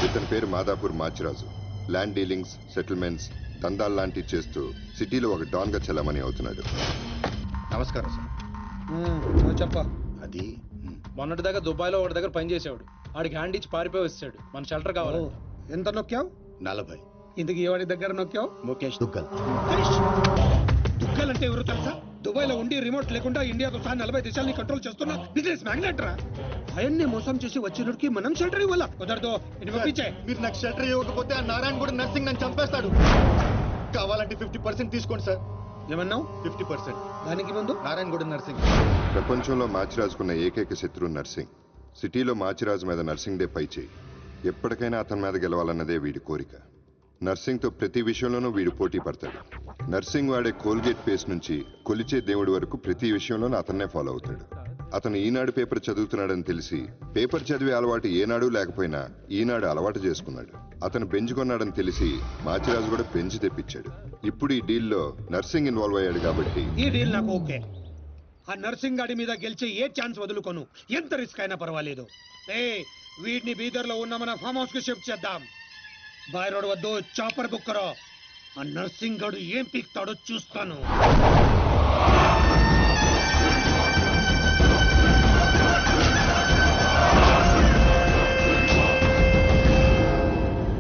ఇతని పేరు Madhapur Machiraju. Land dealings, settlements, దందాలు లాంటివి చేస్తూ సిటీలో ఒక డాన్ గా చెల్లమని అవుతున్నాడు. నమస్కారం సార్. చెప్ప అది మొన్నటి దాకా దుబాయ్ లో ఒకటి దగ్గర పని చేసేవాడు. ఆడికి హ్యాండ్ ఇచ్చి పారిపోయి వచ్చాడు. మన షెల్టర్ కావాలి. ఎంత నొక్కావు? 40. ఇందుకు ఎవరి దగ్గర నొక్కావు? ముఖేష్ దుగ్గల్. దుగ్గల్ అంటే ఎవరు తెలుసా? దుబాయ్ లో ఉండి రిమోట్ లేకుండా ఇండియాతో సహా 40 దేశాలని కంట్రోల్ చేస్తున్నా బిజినెస్ మ్యాగ్నెట్ రా. ఆయన్ని మోసం చేసి వచ్చినడికి మనం షెల్టర్ ఇవ్వాలా? కుదరదు. ఇది పంపించే. మీరు నాకు షెల్టర్ ఇవ్వకపోతే ఆ నారాయణ కూడా నర్సింగ్ నన్ను చంపేస్తాడు. కావాలంటే 50% తీసుకోండి సార్. ఏమన్నావు? 50%. దానికి ముందు నారాయణ కూడా నర్సింగ్. ప్రపంచంలో మాచిరాజుకున్న ఏకైక శత్రువు నర్సింగ్. సిటీలో మాచిరాజు మీద నర్సింగ్ డే పై చేయి. ఎప్పటికైనా అతని మీద గెలవాలన్నదే వీడి కోరిక. నర్సింగ్ తో ప్రతి విషయంలోనూ వీడు పోటీ పడతాడు. నర్సింగ్ వాడే కోల్గేట్ పేస్ట్ నుంచి కొలిచే దేవుడి వరకు ప్రతి విషయంలోనూ అతన్నే ఫాలో అవుతాడు. అతను ఈనాడు పేపర్ చదువుతున్నాడని తెలిసి పేపర్ చదివే అలవాటు ఏనాడు లేకపోయినా ఈనాడు అలవాటు చేసుకున్నాడు. అతను బెంచ్ కొన్నాడని తెలిసి మాచిరాజు కూడా బెంచ్ తెప్పించాడు. ఇప్పుడు ఈ డీల్లో నర్సింగ్ ఇన్వాల్వ్ అయ్యాడు కాబట్టి ఈ డీల్ నాకు ఓకే. ఆ నర్సింగ్ గాడి మీద గెలిచే ఏ ఛాన్స్ వదులుకోను. ఎంత రిస్క్ అయినా పర్వాలేదు. వీడిని బీదర్ లో ఉన్న మన ఫామ్ హౌస్ కి షిఫ్ట్ చేద్దాం. బాయ్ రోడ్ వద్దు, చాపర్ బుక్ కరో. ఆ నర్సింగ్ గాడు ఏం పీక్తాడో చూస్తాను.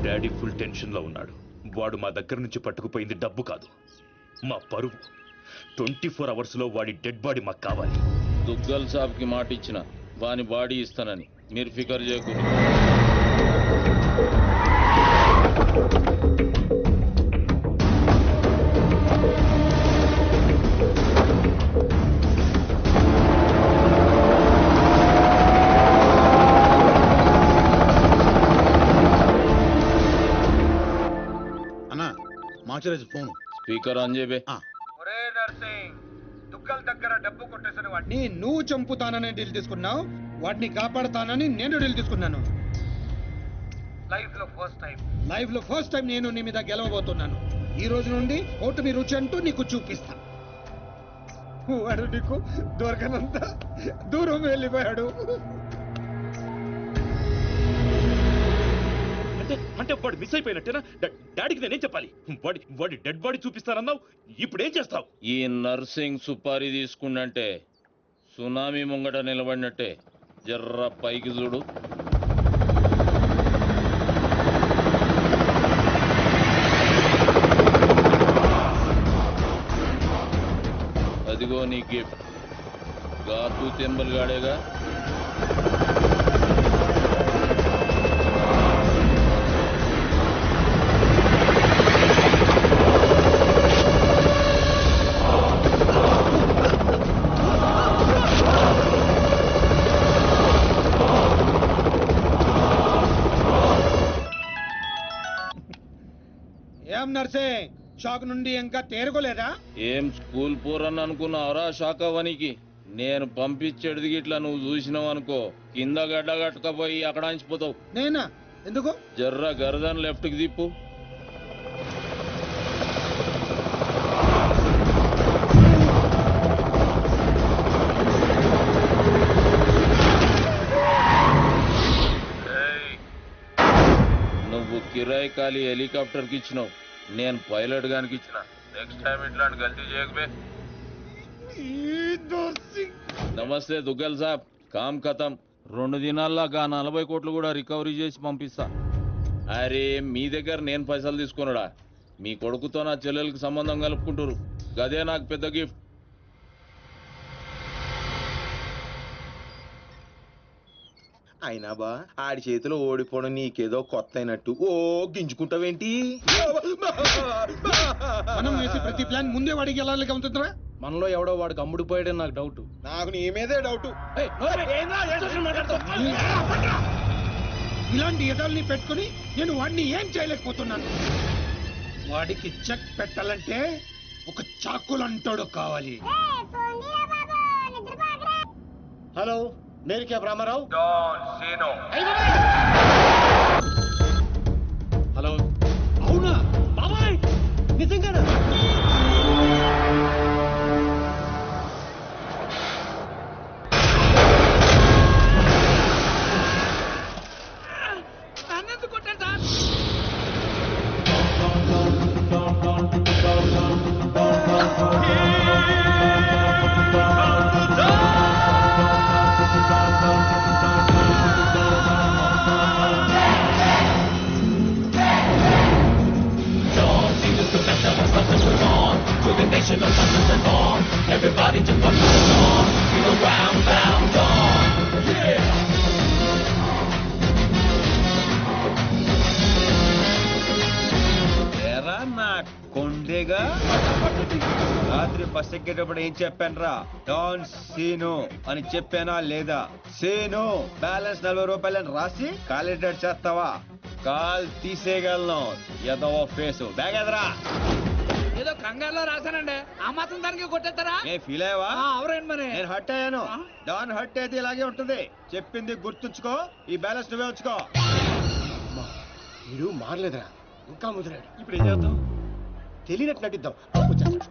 డాడీ ఫుల్ టెన్షన్ లో ఉన్నాడు. వాడు మా దగ్గర నుంచి పట్టుకుపోయింది డబ్బు కాదు, మా పరువు. 24 అవర్స్ లో వాడి డెడ్ బాడీ మాకు కావాలి. దుగ్గల్ సాబ్ కి మాట ఇచ్చిన వాని బాడీ ఇస్తానని మీరు ఫికర్ చేయకూడదు. అన్నా మాచిరాజు ఫోన్. స్పీకర్ ఆన్ చేయబే. దుగ్గల్ దగ్గర డబ్బు కొట్టేసిన వాడిని నువ్వు చంపుతానని డీల్ తీసుకున్నావు. వాడిని కాపాడుతానని నేను డీల్ తీసుకున్నాను. లైఫ్ లో ఫస్ట్ టైం నేను నీ మీద గెలవబోతున్నాను. ఈ రోజు నుండి ఓటమి రుచి అంటూ నీకు చూపిస్తా. వాడు నీకు దొరకనంత దూరం వెళ్ళిపోయాడు. అంటే వాడు మిస్ అయిపోయినట్టేనా? డాడీకి నేనేం చెప్పాలి? వాడి డెడ్ బాడీ చూపిస్తానన్నావు, ఇప్పుడు ఏం చేస్తావు? ఈ నర్సింగ్ సుపారీ తీసుకుంటే సునామీ ముంగట నిలబడినట్టే. జర్ర పైకి చూడు. అదిగో నీ గిఫ్ట్. గాతు తెంబల్ గాడేగా. ఏం నర్సింగ్, షాక్ నుండి ఇంకా తేరుకోలేదా? ఏం స్కూల్ పూరని అనుకున్నావురా శాఖవనికి? నేను పంపించేది గిట్లా నువ్వు చూసినావు అనుకో, కింద గడ్డ కట్టుకపోయి అక్కడ అంచిపోతావు. నేనా? ఎందుకు? జర్ర గరదన్ లెఫ్ట్ కి తిప్పు. నువ్వు కిరాయి ఖాళీ హెలికాప్టర్ కి ఇచ్చినావు, నేను పైలట్ గానికి ఇచ్చిన. నెక్స్ట్ టైం ఇట్లాంటి గల్తీ చేయకబే. నమస్తే దుగ్గల్ సాబ్, కామ్ ఖతం. 2 దినాల్లో 40 కోట్లు కూడా రికవరీ చేసి పంపిస్తా. అరే మీ దగ్గర నేను పైసలు తీసుకున్నాడా? మీ కొడుకుతో నా చెల్లెలకి సంబంధం కలుపుకుంటారు. గదే నాకు పెద్ద గిఫ్ట్. అయినా బా ఆడి చేతిలో ఓడిపోవడం నీకేదో కొత్త అయినట్టు ఓ గింజుకుంటావేంటి? మనం వేసే ప్రతి ప్లాన్ ముందే వాడికి ఎలా ఉంటుందిరా? మనలో ఎవడో వాడికి అమ్ముడిపోయాడని నాకు డౌట్. నాకు నీ మీదే డౌట్. ఇలాంటి ఎదల్ని పెట్టుకుని నేను వాడిని ఏం చేయలేకపోతున్నాను. వాడికి చెక్ పెట్టాలంటే ఒక చాకులంటోడు కావాలి. హలో, మేరీ క్యాబ్ రామారావు. హలో, అవునా బాబాయ్? నిజంగానా? ఎందుకు కొట్టారు sir? Everybody just put the on, feel around, bound on, yeah. ఎరా నా కొండేగా రాత్రి బస్ ఎక్కేటప్పుడు ఏం చెప్పానురా? డాన్ సీను అని చెప్పానా లేదా? సీను బ్యాలెన్స్ 40 రూపాయలని రాసి కాలిడేట్ చేస్తావా? కాల్ తీసేయగలను. ఎదవ ఫేసు బ్యాగ్ ఎదరా. ఏదో కంగారులో రాశానండి, ఆ మాత్రం దానికి కొట్టేస్తారా? ఏ ఫీల్ అయ్యావా? ఎవరేంటి మరి? నేను హర్ట్ అయ్యాను. డాన్ హర్ట్ అయితే ఇలాగే ఉంటుంది. చెప్పింది గుర్తుంచుకో, ఈ బ్యాలెన్స్ నువ్వే ఉంచుకో. వీడు మారలేదురా, ఇంకా ముదిరాడు. ఇప్పుడు ఏం చేద్దాం? తెలియనట్టు నటిద్దాం. వచ్చేస్తాడు.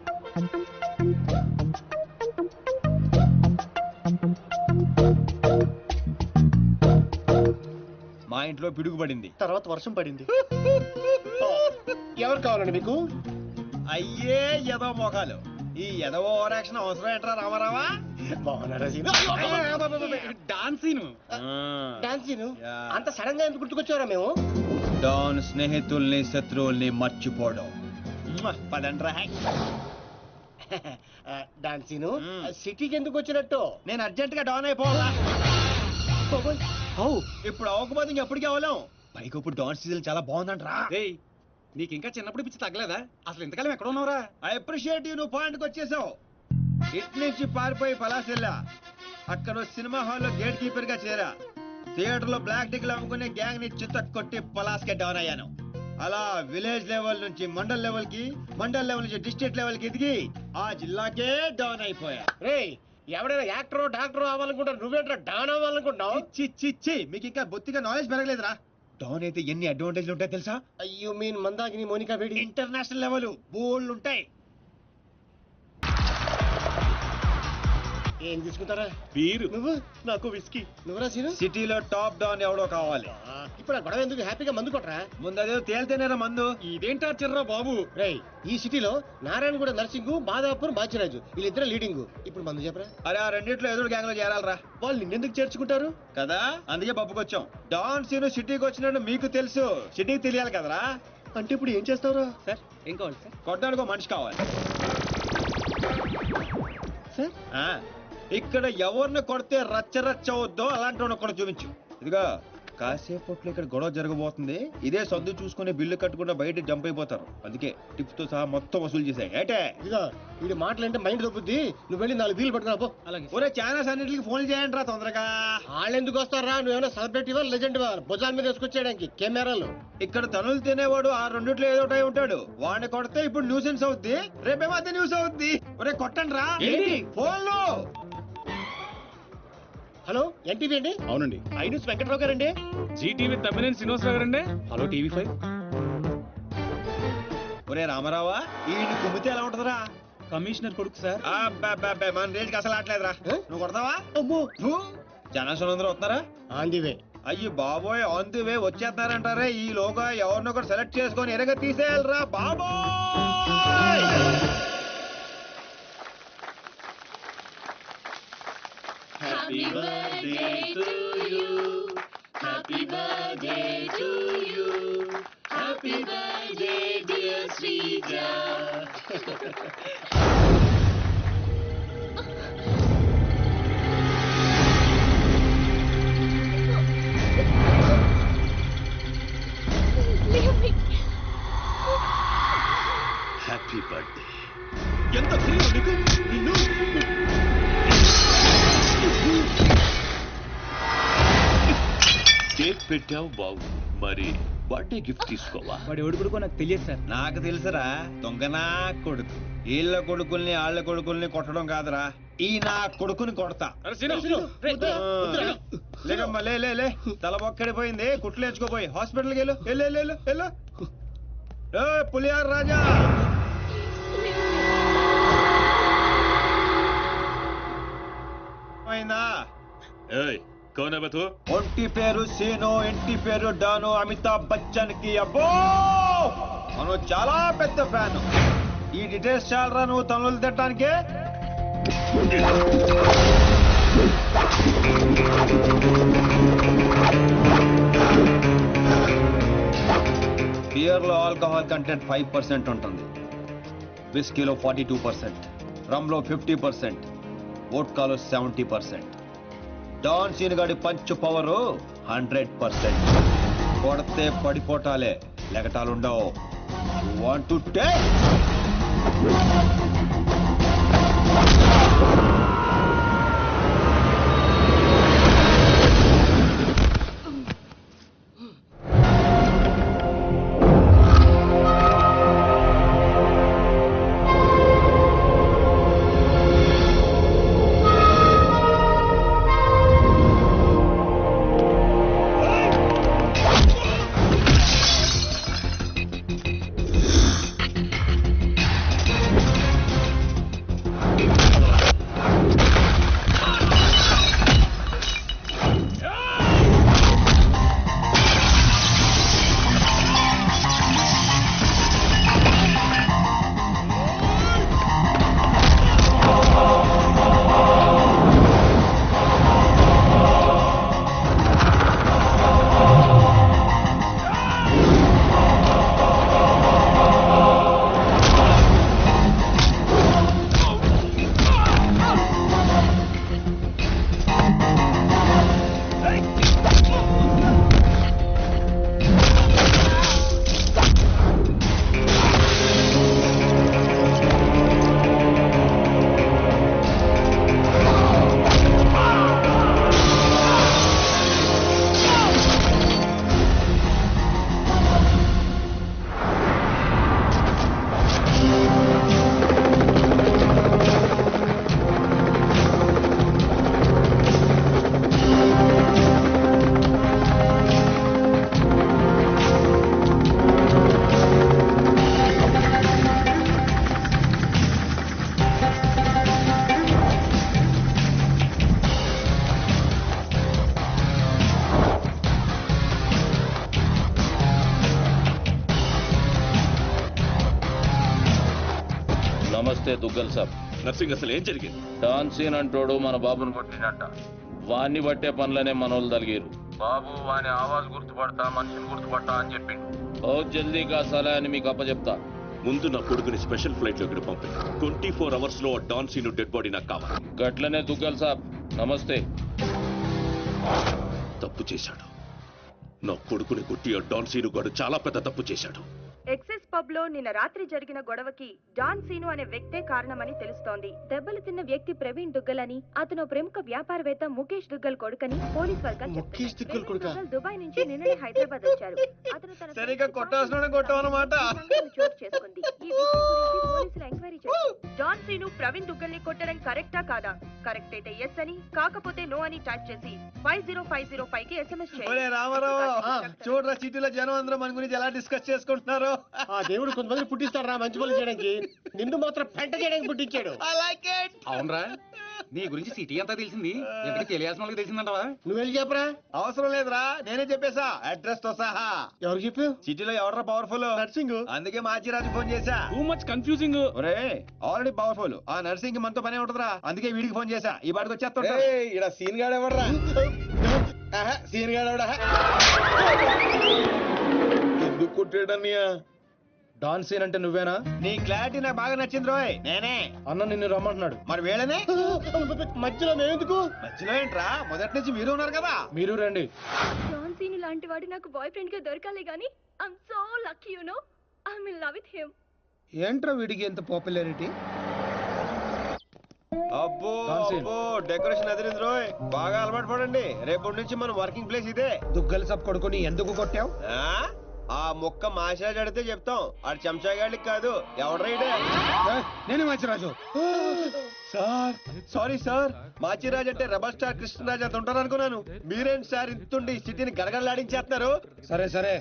మా ఇంట్లో పిడుగుపడింది, తర్వాత వర్షం పడింది. ఎవరు కావాలండి మీకు? అయ్యే ఎదవ మోకాలు. ఈ ఎదవ ఓవర్ యాక్షన్ అవసరం ఏంట్రా రామారావా? బాగున్నారా సీను? డాన్సీను. డాన్సీను అంత సడన్ గా ఎందుకు గుర్తుకొచ్చారా మేము? డాన్ స్నేహితుల్ని శత్రువుల్ని మర్చిపోవడం. పదండ్రా. డాన్సీను సిటీకి ఎందుకు వచ్చినట్టు? నేను అర్జెంట్ గా డాన్ అయిపోవాలా? ఇప్పుడు అవ్వకపోతే ఇంకెప్పటికీ అవ్వలేం. పైకి ఇప్పుడు డాన్ సీజన్ చాలా బాగుందంట్రా. నీకు ఇంకా చిన్నప్పుడు పిచ్చి తగ్గలేదా? అసలు ఇంతకాలం ఎక్కడ ఉన్నావురా? ఐ అప్రిషియేట్ యూ, నువ్వు పాయింట్కి వచ్చేసావు. ఇటు నుంచి పారిపోయి పలాసెల్లా, అక్కడ సినిమా హాల్లో గేట్ కీపర్ గా చేరా. థియేటర్ లో బ్లాక్ టికెట్లు అమ్ముకునే గ్యాంగ్ ని చిత్త కొట్టి పలాస్కే డౌన్ అయ్యాను. అలా విలేజ్ లెవెల్ నుంచి మండల్ లెవెల్ కి, మండల్ లెవెల్ నుంచి డిస్ట్రిక్ట్ లెవెల్ కి ఎదిగి ఆ జిల్లాకే డౌన్ అయిపోయా. రే ఎవడైనా యాక్టర్ డాక్టర్ అవ్వాలనుకుంటారు, నువ్వేంట్రా డాన్ అవ్వాలనుకుంటున్నావు? చి మీకు ఇంకా బొత్తిగా నాలెడ్జ్ పెరగలేదురా. డౌన్ అయితే ఎన్ని అడ్వాంటేజ్లు ఉంటాయి తెలుసా? You mean Mandakini Monica Bedi? International level bold ఉంటాయి. ఏం తీసుకుంటారా? బీరు. నువ్వు? నాకు విస్కీ. నువ్వురా సీను? సిటీలో టాప్ డౌన్ ఎవడో కావాలి. ఇప్పుడు ఆ గొడవ ఎందుకు? హ్యాపీగా మందు కొట్టరా. ముందు అదే తేలితేనేరా మందు. ఇదేంటా చిర్రా బాబు? రేయ్ ఈ సిటీలో నారాయణగూడ నర్సింగ్, మాదాపూర్ బాచిరాజు వీళ్ళిద్దరు లీడింగ్. ఇప్పుడు మందు చెప్పరా. అరే ఆ రెండిట్లో ఎదురు గ్యాంగ్ లో చేరాలరా. వాళ్ళు నిన్నెందుకు చేర్చుకుంటారు కదా, అందుకే పప్పుకొచ్చాం. డాన్ సీను సిటీకి వచ్చినట్టు మీకు తెలుసు, సిటీకి తెలియాలి కదరా. అంటే ఇప్పుడు ఏం చేస్తావురా? సార్ ఏం కావాలి సార్? కొట్టడానికి ఒక మనిషి కావాలి సార్. ఇక్కడ ఎవరిని కొడితే రచ్చ రచ్చ అవుద్దో అలాంటి వాడిని కూడా చూపించు. ఇదిగా కాసేపట్లో ఇక్కడ గొడవ జరగబోతుంది. ఇదే సొంత చూసుకుని బిల్లు కట్టకుండా బయట జంప్ అయిపోతారు. అందుకే టిప్స్ తో సహా మొత్తం వసూలు చేశాయి. ఏటే ఇదిగా వీడి మాటలంటే మైండ్ దొబ్బుద్ది. నువ్వు వెళ్ళి 4 వీలు పట్టుకురా పో. అలాగే. ఒరే ఛానల్స్ అన్నింటికి ఫోన్ చేయండి రా తొందరగా. వాళ్ళు ఎందుకు వస్తారా? నువ్వేమైనా సెలబ్రిటీవా లెజెండ్వా? భుజాల మీద వేసుకొచ్చేయడానికి కెమెరాలు. ఇక్కడ తనులు తినేవాడు ఆ రెండిట్లో ఏదో ఒకటి ఉంటాడు. వాడిని కొడితే ఇప్పుడు న్యూసెన్స్ అవుద్ది, రేపేమో అదే న్యూస్ అవుద్ది. ఒరే కొట్టండి రా ఫోన్లు. హలో ఎన్టీవీ అండి? అవునండి. ఐన్యూస్ వెంకట్రావు గారండి? జీటీవీ తమ్మినేని శ్రీనివాసరావు గారండి? Hello TV5. ఒరే రామారావా, ఈ కుమ్మితే ఎలా ఉంటదిరా? కమిషనర్ కొడుకు సార్. మన రేంజ్కి అసలు ఆటలేదురా. నువ్వు కొడతావా? అమ్మో జనాశనం అందరూ వస్తారా? On the way. అయ్యి బాబోయ్, ఆన్ ది వే వచ్చేస్తారంటారే. ఈ లోగా ఎవరినో ఒకటి సెలెక్ట్ చేసుకొని ఎరగ తీసేయాలరా బాబోయ్. Happy birthday to you. Happy birthday to you. Happy birthday, dear Srija. Happy birthday. ఎంత ధైర్యం నీకు? నిన్ను కేక్ పెట్టావు బాగు, మరి బర్త్డే గిఫ్ట్ తీసుకోవా? వాడు ఎవడు కొడుకో నాకు తెలియదు సార్. నాకు తెలుసురా, దొంగనా కొడుకు. వీళ్ళ కొడుకుల్ని వాళ్ళ కొడుకుల్ని కొట్టడం కాదురా, ఈ నా కొడుకుని కొడతా. లేకమ్మా లే లే లే, తల ఒక్కడిపోయింది, కుట్లు వేసుకోపోయి హాస్పిటల్కి వెళ్ళు. వెళ్ళు వెళ్ళు. పులియార్ రాజా, అయిందా? ఏయ్, कौन है बतू? ఒంటి పేరు సీను, ఇంటి పేరు డాను, అమితాబ్ బచ్చన్ కి అబ్బో మనం చాలా పెద్ద ఫ్యాన్. ఈ డీటెయిల్స్ చాలరా నువ్వు తనులు తిట్టడానికి? బియర్ లో ఆల్కహాల్ కంటెంట్ 5% ఉంటుంది, విస్కీలో 42%, రమ్ లో 50%, వోడ్కాలో 70%. డాన్ సీన్ గాడి పంచ్ పవర్ 100%. కొడితే పడిపోటాలే, లెగటాలుండవు. Want to take? నమస్తే దుగ్గల్ సాబ్. నర్సింగ్ అసలు ఏం జరిగింది? డాన్ సీన్ అంటోడు మన బాబుని కొట్టినట్ట. వాణ్ణి బట్టే పనులనే మనోళ్ళు తలిగారు. బాబు వాని ఆవాజ్ గుర్తుపడతా, మనిషిని గుర్తుపడతా అని చెప్పిండు. ఓ జల్దీగా సలహా అని మీకు అప్పచెప్తా. ముందు నా కొడుకుని స్పెషల్ ఫ్లైట్ లో ఇక్కడ పంపి 24 అవర్స్ లో డాన్ సీను డెడ్ బాడీ నాకు కావాలి. గట్లనే దుగ్గల్ సాబ్. నమస్తే. తప్పు చేశాడు. నా కొడుకుని కొట్టి ఆ డాన్ సీను గాడు చాలా పెద్ద తప్పు చేశాడు. ఎక్సెస్ పబ్ లో నిన్న రాత్రి జరిగిన గొడవకి డాన్ సీను అనే వ్యక్తే కారణమని తెలుస్తోంది. దెబ్బలు తిన్న వ్యక్తి ప్రవీణ్ దుగ్గల్ అని, అతను ప్రముఖ వ్యాపారవేత్త ముఖేష్ దుగ్గల్ కొడుకని పోలీస్ వర్గం చెప్తున్నారు. దుబాయ్ నుంచి నిన్ననే హైదరాబాద్ వచ్చారు. అతను తన సరిగ్గా కొట్టాల్సిన కొట్టావన్నమాట. చోటు చేసుకుంది. ఈ విషయం గురించి పోలీసులు ఎంక్వైరీ చేశారు. డాన్ సీను ప్రవీణ్ దుగ్గల్ ని కొట్టడం కరెక్టా కాదా? కరెక్ట్ అయితే ఎస్ అని, కాకపోతే నో అని టైప్ చేసి 50505 కి SMS చేయండి. రామారావు చూడరా, సిటీలో జనం అందరూ మన గురించి ఎలా డిస్కస్ చేసుకుంటున్నారు. ఆ దేవుడు కొంతమంది పుట్టిస్తాడు రా మంచి పనులు చేయడానికి, నిన్ను మాత్రం పెంట చేయడానికి పుట్టించాడు. అవునరా, నీ గురించి సిటీ అంతా తెలిసింది. ఎవరికి తెలియాల్సిన వాళ్ళకి తెలిసిందంటవా? నువ్వు వెళ్ళి చెప్పరా. అవసరం లేదురా, నేనే చెప్పేశా అడ్రస్ తో సహా. ఎవరు చెప్పావు? సిటీలో ఎవడరా పవర్ఫుల్? నర్సింగ్. అందుకే మాచిరాజు ఫోన్ చేశా. Too much confusing. ఒరే ఆల్రెడీ పవర్ఫుల్, ఆ నర్సింగ్ కి మనతో పనే ఉంటదిరా. అందుకే వీడికి ఫోన్ చేశా. ఈ బాడికి వచ్చేస్తా. ఇక్కడ సీన్ గాడు ఎవడరా? సీన్ గాడు ఎవడా? ఎందుకు కొట్టాడన్నయ్య? డాన్ సీన్ అంటే నువ్వేనా? నీ క్లారిటీ నాకు బాగా నచ్చింది రోయ్. నేనే. అన్న నిన్ను రమ్మంటున్నాడు. మరి వేళనే మధ్యలో మేమెందుకు? మధ్యలో ఏంట్రా, మొదటి నుంచి మీరు ఉన్నారు కదా. మీరు రండి. డాన్ సీను లాంటి వాడు నాకు బాయ్ ఫ్రెండ్ గా దొరకాలి గానీ I'm so lucky you know. I will love with him. ఏంట్రా వీడికి ఎంత పాపులారిటీ? అబ్బో అబ్బో, డెకరేషన్ అదిరింది రోయ్. బాగా అలవాటు పడండి. రేపటి నుంచి మన వర్కింగ్ ప్లేస్ ఇదే. దుగ్గల్ సబ్ కొడుకుని ఎందుకు కొట్టావు? ఆ మొక్క మాషాజ్ అడితే చెప్తాం, ఆడు చెంచాగాడికి కాదు. ఎవడ్రైడే? నేనే Machiraju. Sir sorry sir, Machiraj అంటే రెబల్ స్టార్ కృష్ణరాజ్ అంత ఉంటారు అనుకున్నాను. మీరేంటి సార్ ఇంతుండి సిటీని గడగడలాడించేస్తున్నారు? సరే సరే,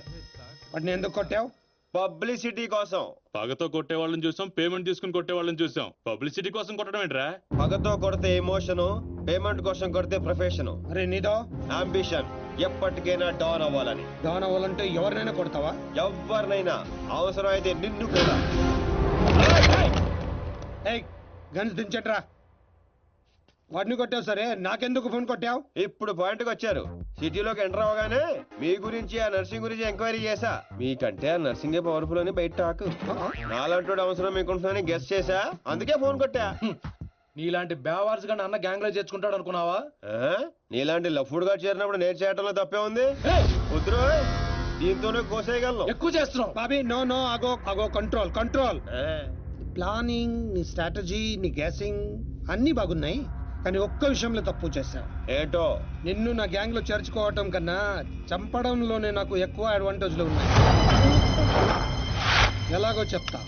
వాటిని ఎందుకు కొట్టావు? పబ్లిసిటీ కోసం. పగతో కొట్టే వాళ్ళని చూసాం, పేమెంట్ తీసుకుని కొట్టే వాళ్ళని చూసాం. పబ్లిసిటీ కోసం కొట్టడం ఏంట్రా? పగతో కొడితే ఎమోషను, పేమెంట్ కోసం కొడితే ప్రొఫెషను. అరే నీదో అంబిషన్ ఎప్పటికైనా డాన్ అవ్వాలని. డాన్ అవ్వాలంటే ఎవరినైనా కొడతావా? ఎవరినైనా, అవసరం అయితే నిన్ను కూడా. ఏయ్ గన్స్ దించట్రా. వాడిని కొట్టావు సరే, నాకెందుకు ఫోన్ కొట్టావు? ఇప్పుడు పాయింట్కి వచ్చారు. సిటీలోకి ఎంటర్ అవగానే మీ గురించి ఆ నర్సింగ్ గురించి ఎంక్వైరీ చేశా. మీకంటే ఆ నర్సింగే పవర్ఫుల్ అని బయట టాక్. నాలంటోడు అవసరం మీకుంటుందని గెస్ చేశా, అందుకే ఫోన్ కొట్టా. నీలాంటి బేవార్స్ గాని అన్న గ్యాంగ్ లో చేర్చుకుంటాడు అనుకున్నావా? నీలాంటి లఫ్డ్ గా చేరినప్పుడు నేను చేయటంలో తప్పే ఉంది. వద్దురు, దీంతోనే కోసేయగలను. ఎక్కువ చేస్తున్నావు బాబీ. నో నో, అగో అగో, కంట్రోల్ కంట్రోల్. ప్లానింగ్, నీ స్ట్రాటజీ, నీ గ్యాసింగ్ అన్ని బాగున్నాయి, కానీ ఒక్క విషయంలో తప్పు చేశావు. ఏంటో? నిన్ను నా గ్యాంగ్ లో చేర్చుకోవటం కన్నా చంపడంలోనే నాకు ఎక్కువ అడ్వాంటేజ్లు ఉన్నాయి. ఎలాగో చెప్తా.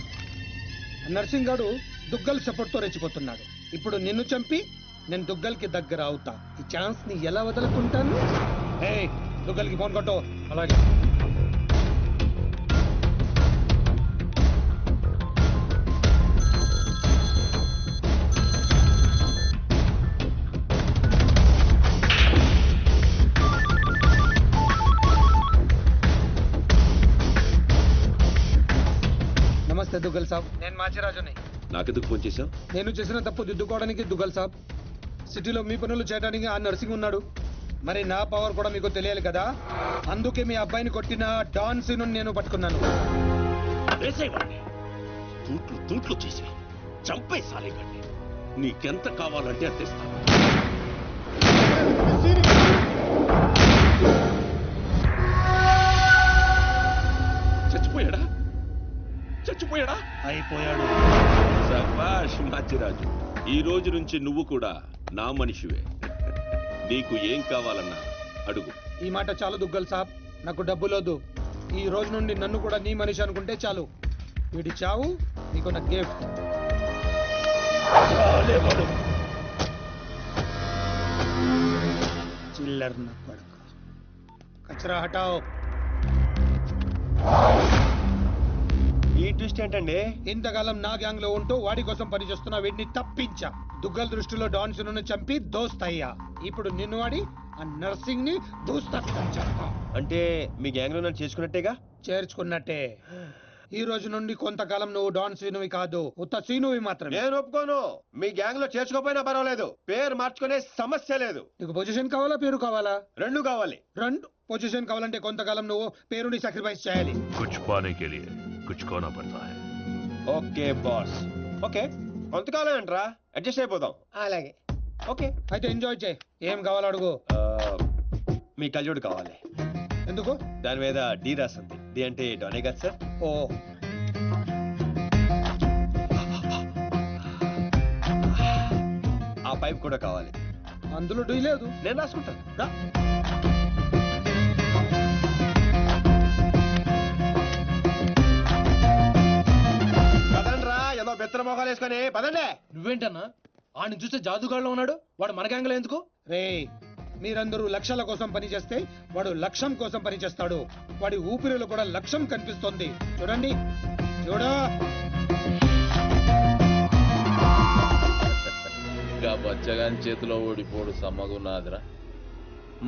నర్సింగ్ గాడు దుగ్గల్ సపోర్ట్ తో రెచ్చిపోతున్నాడు. ఇప్పుడు నిన్ను చంపి నేను దుగ్గల్ కి దగ్గర అవుతా. ఈ ఛాన్స్ ని ఎలా వదులుకుంటాను? దుగ్గల్ కి ఫోన్ కొట్టు. అలాగే. నమస్తే దుగ్గల్ సాబ్, నేను మాచిరాజుని. నాకెందుకు ఫోన్ చేశావు? నేను చేసిన తప్పు దిద్దుకోవడానికి దుగ్గల్ సాబ్, సిటీలో మీ పనులు చేయడానికి ఆ నర్సింగ్ ఉన్నాడు. మరి నా పవర్ కూడా మీకు తెలియాలి కదా, అందుకే మీ అబ్బాయిని కొట్టిన డాన్ సీను నేను పట్టుకున్నాను. తూట్లు చేసి చంపే సాలేకండి. నీకెంత కావాలంటే అంత ఇస్తాను. చచ్చిపోయాడా? చచ్చిపోయాడా? అయిపోయాడు. శభాష్ మాచిరాజు, ఈ రోజు నుంచి నువ్వు కూడా నా మనిషివే. నీకు ఏం కావాలన్నా అడుగు. ఈ మాట చాలు దుగ్గల్ సాబ్, నాకు డబ్బులోదు. ఈ రోజు నుండి నన్ను కూడా నీ మనిషి అనుకుంటే చాలు. వీడి చావు నీకు నా గిఫ్ట్. చిల్లర్ నా కొడుకు. కచరా హటాओ. ఈ ట్విస్ట్ ఏంటండి? ఇంతకాలం నా గ్యాంగ్ లో ఉంటూ వాడి కోసం పనిచేస్తున్న వీడిని తప్పించా. దుగ్గల్ దృష్టిలో డాన్ సిను చంపి దోస్త్ అయ్యా. ఇప్పుడు నిన్ను వాడి ఆ నర్సింగ్ ని దూస్తా. అంటే మీ గ్యాంగ్ లో నన్ను చేసుకున్నట్టేగా? చేర్చుకున్నట్టే. ఈ రోజు నుండి కొంతకాలం నువ్వు డాన్ సీనువి కాదు, ఉత్త సీనువి మాత్రమే. నేను ఒప్పుకోను. మీ గ్యాంగ్ లో చేర్చుకోపోయినా పర్వాలేదు, పేరు మార్చుకునే సమస్య లేదు. నీకు పొజిషన్ కావాలా, పేరు కావాలా? రెండు కావాలి. రెండు. పొజిషన్ కావాలంటే కొంతకాలం నువ్వు పేరుని సాక్రిఫైస్ చేయాలి. కుచ్ పానే కే లియే కుచ్ కోనా పడతా హై. Okay boss. ఓకే, కొంతకాలం ఏంట్రా, అడ్జస్ట్ అయిపోదాం. అలాగే. ఓకే, అయితే ఎంజాయ్ చేయి. ఏం కావాలో అడుగు. మీ కళ్యోడు కావాలి. ఎందుకు? దాని మీద డి రాసింది. డి అంటే డోనే కదా సార్? ఓ, ఆ పైప్ కూడా కావాలి. అందులో డీ లేదు. నేను రాసుకుంటాను. రా. పదండ్రా, ఏదో బెత్తర మొహాలు వేసుకొని పదండి. నువ్వేంటన్నా ఆడిని చూస్తే జాదుగాళ్ళలో ఉన్నాడు, వాడు మన గ్యాంగ్ లో ఎందుకు? రే, మీరందరూ లక్ష్యాల కోసం పనిచేస్తే వాడు లక్ష్యం కోసం పనిచేస్తాడు. వాడి ఊపిరిలో కూడా లక్ష్యం కనిపిస్తోంది. చూడండి, చూడా. ఇంకా బచ్చగాని చేతిలో ఓడిపోడు సమ్మగున్నాదిరా.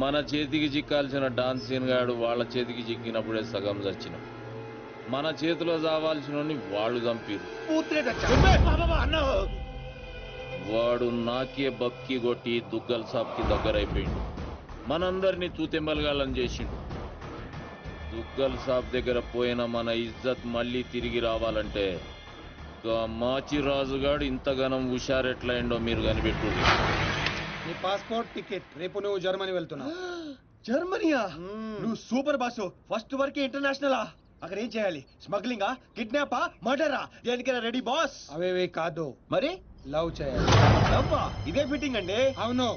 మన చేతికి చిక్కాల్సిన డాన్సీన్ గాడు వాళ్ళ చేతికి చిక్కినప్పుడే సగం చచ్చినాం. మన చేతిలో చావాల్సిన వాళ్ళు చంపిరు. వాడు నాకే బక్కి కొట్టి దుగ్గల్ సాబ్కి దగ్గరైపోయిండు. మనందరినీ తూతెంబలగాళ్ళని చేసిండు. దుగ్గల్ సాబ్ దగ్గర పోయిన మన ఇజ్జత్ మళ్ళీ తిరిగి రావాలంటే మాచిరాజుగాడు ఇంతగానం హుషారెట్లయిండో మీరు కనిపెట్టుర్రి. నీ పాస్పోర్ట్, టికెట్. రేపు నువ్వు జర్మనీ వెళ్తున్నావు. జర్మనీయా? నువ్వు సూపర్ బాసు. ఫస్ట్ వరకే ఇంటర్నేషనలా? అక్కడ ఏం చేయాలి? స్మగ్లింగా, కిడ్నాపా, మర్డరా? దేనికైనా రెడీ బాస్. అవేవే కాదు, మరి లవ్ చేయాలి. లవ్వా? ఇదే ఫిట్టింగ్ అండి. అవును.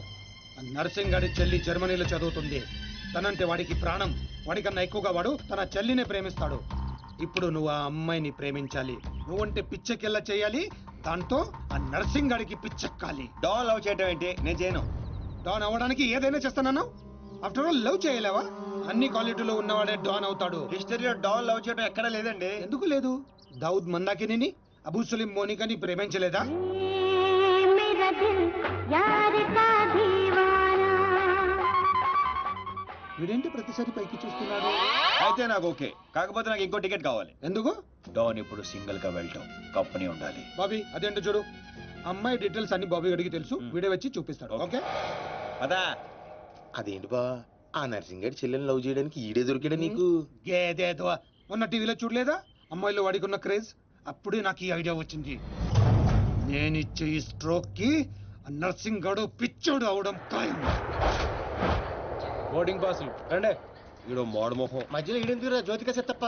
నర్సింగ్ గాడి చెల్లి జర్మనీలో చదువుతుంది. తనంటే వాడికి ప్రాణం. వాడికన్నా ఎక్కువగా వాడు తన చెల్లినే ప్రేమిస్తాడు. ఇప్పుడు నువ్వు ఆ అమ్మాయిని ప్రేమించాలి. నువ్వంటే పిచ్చెక్కెళ్ళ చేయాలి. దాంతో ఆ నర్సింగ్ గాడికి పిచ్చెక్కాలి. డాన్ లవ్ చేయటం ఏంటి? నేను చేయను. డాన్ అవ్వడానికి ఏదైనా చేస్తానన్నావు. ఆఫ్టర్ ఆల్ లవ్ చేయలేవా? అన్ని క్వాలిటీలో ఉన్నవాడే డాన్ అవుతాడు. హిస్టరీలో డాన్ లవ్ చేయడం ఎక్కడా లేదండి. ఎందుకు లేదు? దావుద్ మందాకిని, అబూ సలీం మోనికని ప్రేమించలేదా? వీడేంటి ప్రతిసారి పైకి చూస్తున్నాడు? అయితే నాకు ఓకే, కాకపోతే నాకు ఇంకో టికెట్ కావాలి. ఎందుకు? డాన్ ఇప్పుడు సింగిల్ గా వెళ్ళటం, కంపెనీ ఉండాలి. బాబీ అదేంటో చూడు. అమ్మాయి డీటెయిల్స్ అన్ని బాబీ గడికి తెలుసు. వీడే వచ్చి చూపిస్తాడు. ఓకే అదా? అదేంటి బా, ఆ నర్సింగ్ గారి చెల్లెని లవ్ చేయడానికి ఈడే దొరికాడా నీకు? ఏదేదో మొన్న టీవీలో చూడలేదా అమ్మాయిలో వాడికున్న క్రేజ్? అప్పుడే నాకు ఈ ఐడియా వచ్చింది. నేనిచ్చే ఈ స్ట్రోక్ కి నర్సింగ్ గడు పిచ్చోడు అవడం ఖాయం. బోర్డింగ్ పాసులు రండే. ఈడో మోడు మొహం. మధ్యలో ఈడెందుకురా జ్యోతిక సెత్తప్ప?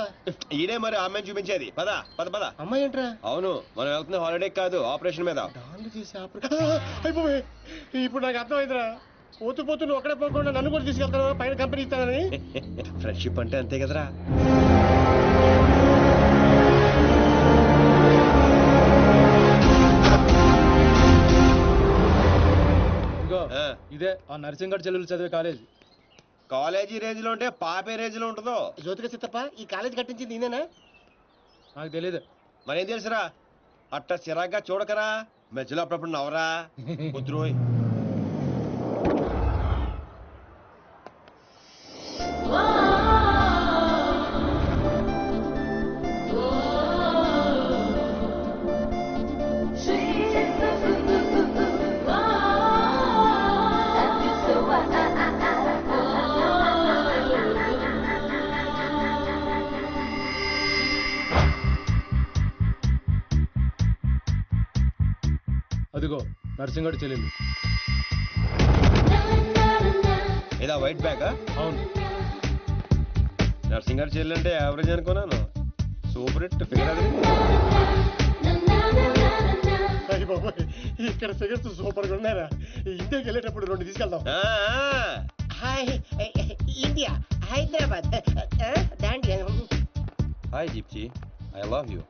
ఈడే మరి అమ్మాయిని చూపించేది. పద పద పద. అమ్మాయి ఏంట్రా? అవును, మనం వెళ్తున్న హాలిడే కాదు, ఆపరేషన్ మీద. డాన్లు చేసి అయిపోయి ఇప్పుడు నాకు అర్థమైందిరా. పోతూ పోతూ నువ్వు ఒక్కడే పోకుండా నన్ను కూడా తీసుకెళ్తాను పైన కంపెనీ ఇస్తానని. ఫ్రెండ్షిప్ అంటే అంతే కదరా. ఇగో ఇదే ఆ నర్సింగడ్ చెల్లెలు చదివే కాలేజ్. కాలేజీ రేంజ్ లో ఉంటే పాపే రేంజ్ లో ఉంటుందో. జ్యోతిక సెత్తప్ప ఈ కాలేజ్ కట్టించింది నేనేనా? నాకు తెలీదు. మరేం తెలుసురా, అట్ట చిరాగ్గా చూడకరా, మధ్యలో అప్పుడప్పుడు నవ్వరా. కుదురోయ్. అదిగో నర్సింగడ్ చెల్లెలు. ఏదా వైట్ బ్యాగా? అవును. నర్సింగ్ గారు చెల్లంటే యావరేజ్ అనుకున్నాను. సూపర్ హిట్ ఫిగర్ అది. అయ్య బాబోయ్, ఇక్కడ ఫిగర్స్ సూపర్ గా ఉన్నారా? ఇండియాకి వెళ్ళేటప్పుడు 2 తీసుకెళ్దాం. Hi India, Hyderabad. Hi Deepti, I love you.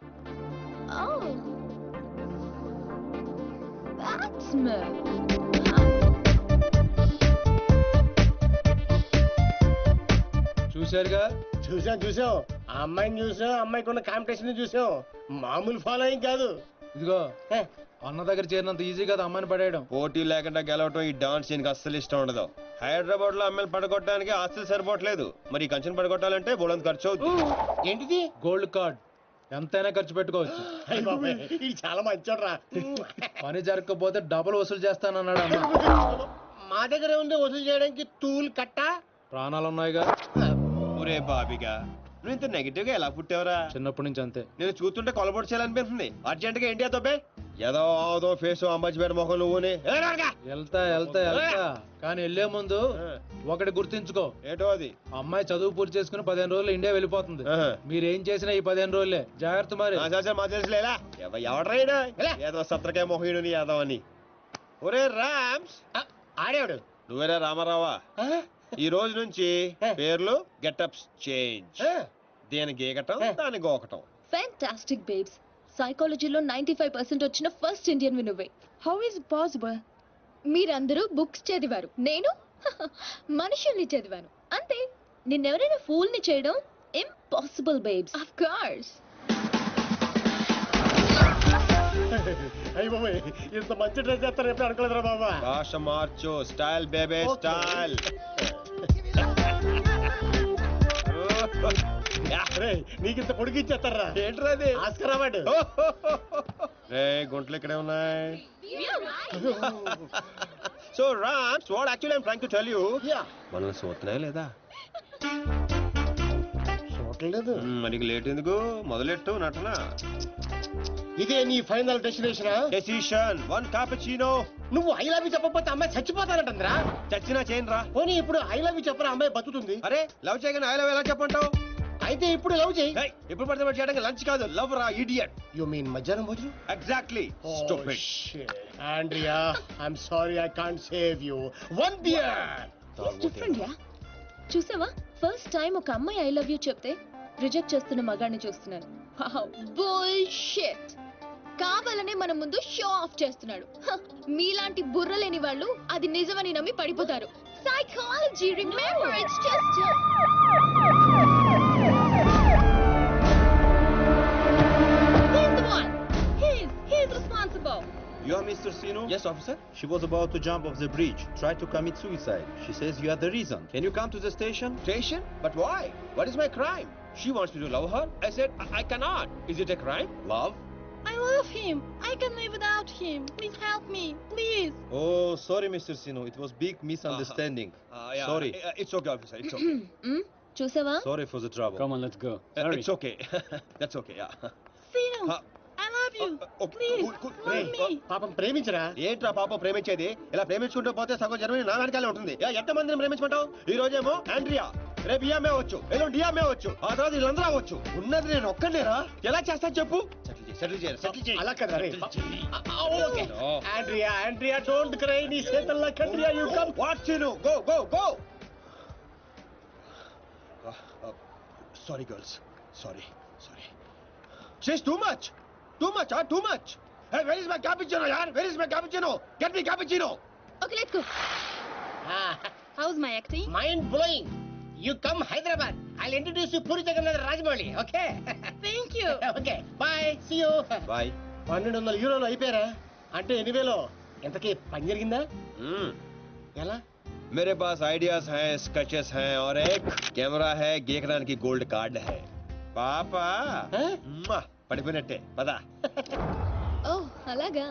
చూశారుగా? చూసాం. ఆ అమ్మాయిని చూసాం, అమ్మాయికి ఉన్న కాంపిటీషన్ చూసాం. మామూలు ఫాలోయింగ్ కాదు. ఇదిగో అన్న దగ్గర చేరినంత ఈజీ కదా అమ్మాయిని పడేయడం. పోటీ లేకుండా గెలవటం ఈ డాన్స్ దీనికి అస్సలు ఇష్టం ఉండదు. హైదరాబాద్ లో అమ్మాయిలు పడగొట్టడానికి ఆస్తులు సరిపోవట్లేదు, మరి ఈ కంచెను పడగొట్టాలంటే బోలంత ఖర్చు అవుతుంది. ఏంటిది? Gold card. ఎంతైనా ఖర్చు పెట్టుకోవచ్చు. ఇది చాలా మంచోడ్రా. పని జరగకపోతే డబుల్ వసూలు చేస్తానన్నాడు అన్న. మా దగ్గర ఉంది వసూలు చేయడానికి టూల్ కట్ట. ప్రాణాలు ఉన్నాయిగా. ఒరే బాబిగా, నువ్వు ఇంత నెగిటివ్ గా ఎలా పుట్టావరా? చిన్నప్పటి నుంచి అంతే. నేను చూస్తుంటే కొలబొట్టు చేయాలనిపిస్తుంది. అర్జెంట్ గా ఇండియా తోపే. ఏదో ఫేస్ అంబాజీపేట మొహం నువ్వుని. వెళ్తా కానీ వెళ్లే ముందు ఒకటి గుర్తించుకో. ఏటో అది? అమ్మాయి చదువు పూర్తి చేసుకుని 15 రోజులు ఇండియా వెళ్ళిపోతుంది. మీరేం చేసినా ఈ 15 రోజులే జాగ్రత్త. మరి మా తెలుసులేలా ఎవడ్రైనా ఏదో సత్రకాయ మొహీడుని యాదవ్ అని. ఒరే రామ్స్, ఆడేవాడు నువ్వేరా రామారావా? ఈ రోజు నుంచి పేర్లు గెటప్స్ చేంజ్. దేని గీకటం, దాని గోకటం. Fantastic babes. సైకాలజీలో 95% వచ్చిన ఫస్ట్ ఇండియన్ నువ్వే. How is possible? మీరందరూ బుక్స్ చదివారు, నేను మనుషుల్ని చదివాను. అంతే. నిన్నెవరైనా ఫూల్ ని చేయడం ఇంపాసిబుల్ బేబ్స్. Of course. అయ్య బాబాయ్, ఇంత మంచి డ్రెస్ చేస్తారు ఎప్పుడు అనుకోలేదురా బాబా. భాష మార్చు, స్టైల్ బేబే స్టైల్. నీకింత పొడిగి ఇచ్చేస్తారా? ఏంట్రా అది? Oscar award. రే గుంటలు ఇక్కడే ఉన్నాయి. So Rams, what actually I am trying to tell you, మనల్ని చూస్తున్నాయా లేదా? చూడలేదు. మరి లేట్ ఎందుకు? మొదలెట్టు నటన. ఇదే నీ ఫైనల్ డెస్టినేషన్? Decision 1 cappuccino. నువ్వు ఐ లవ్ యూ చెప్పకపోతే అమ్మాయి చచ్చిపోతానంటుందిరా. చచ్చినా చేయను రా. పోనీ ఇప్పుడు ఐ లవ్ యూ చెప్పరా, అమ్మాయి బతుకుతుంది. అరే లవ్ చేయగానే ఐ లవ్ ఎలా చెప్పంటావు? అయితే ఇప్పుడు లవ్ చేయి. ఇప్పుడు పడితే చేయడానికి లంచ్ కాదు, లవ్ రా ఇడియట్. యు మీన్ మధ్యాహ్నం భోజనం? Exactly. Stupid. Andrea, I am sorry, I can't save you. 1 beer. Different యా. చూసావా, ఫస్ట్ టైం ఒక అమ్మాయి ఐ లవ్ యూ చెప్తే రిజెక్ట్ చేస్తున్న మగాడిని చూస్తున్నాను. బుల్షిట్. కావాలనే మన ముందు షో ఆఫ్ చేస్తున్నాడు. మీలాంటి బుర్రలేని వాళ్ళు అది నిజమని నమ్మి పడిపోతారు. psychology. Remember, it's just. He's the one. He's responsible. You are Mr. Sino? Yes, officer. She was about to jump off the bridge, tried to commit suicide. She says you are the reason. Can you come to the station? Station? But why? What is my crime? She wants me to love her. I said, I cannot. Is it a crime? Love? I love him. I can live without him. Please help me. Please. Oh, sorry, Mr. Sino. It was big misunderstanding. Yeah. Sorry. It's okay, officer. It's okay. చూసావా? Sorry for the trouble. Come on, let's go. It's okay. That's okay, yeah. Sino, I love you. Okay, Please, cool. love me. పాపం ప్రేమించరా? ఏంట్రా పాపం ప్రేమించేది? ఇలా ప్రేమించుకుంటూ పోతే సగం జన్మని నా వెనకాలే ఉంటుంది. ఎంతమందిని ప్రేమించుకుంటావు? ఈ రోజేమో ఆండ్రియా, రేపు ఈఎంఏ అవ్వచ్చు, ఎల్లుండి డిఎంఏ అవ్వచ్చు, ఆ తర్వాత వీళ్ళందరూ అవ్వచ్చు. ఉన్నది నేను ఒక్కనేరా? ఎలా చేస్తా చెప్పు? సెటిల్ చేయాలి. అలా కదా రే. ఓకే. Andrea don't cry. నీ చేతల్లో కండ్రియా you come. What scene? Go. Sorry, girls. Sorry. She's too much. Too much. Hey, where is my cappuccino, yaar? Where is my cappuccino? Get me cappuccino. Okay, let's go. How's my acting? Mind blowing. You come Hyderabad. I'll introduce you Puri Jagannath Rajamouli. Okay. Thank you. Okay. Bye. See you. Bye. 1200 యూరోలు అయిపోయారా? అంటే 8,000. ఇంతకీ పని జరిగిందా? ఎలా? मेरे पास ideas हैं, sketches हैं और एक कैमरा है, गेकरान की गोल्ड कार्ड है. पापा पడిపోయినట్టే పద. Oh, అలాగా.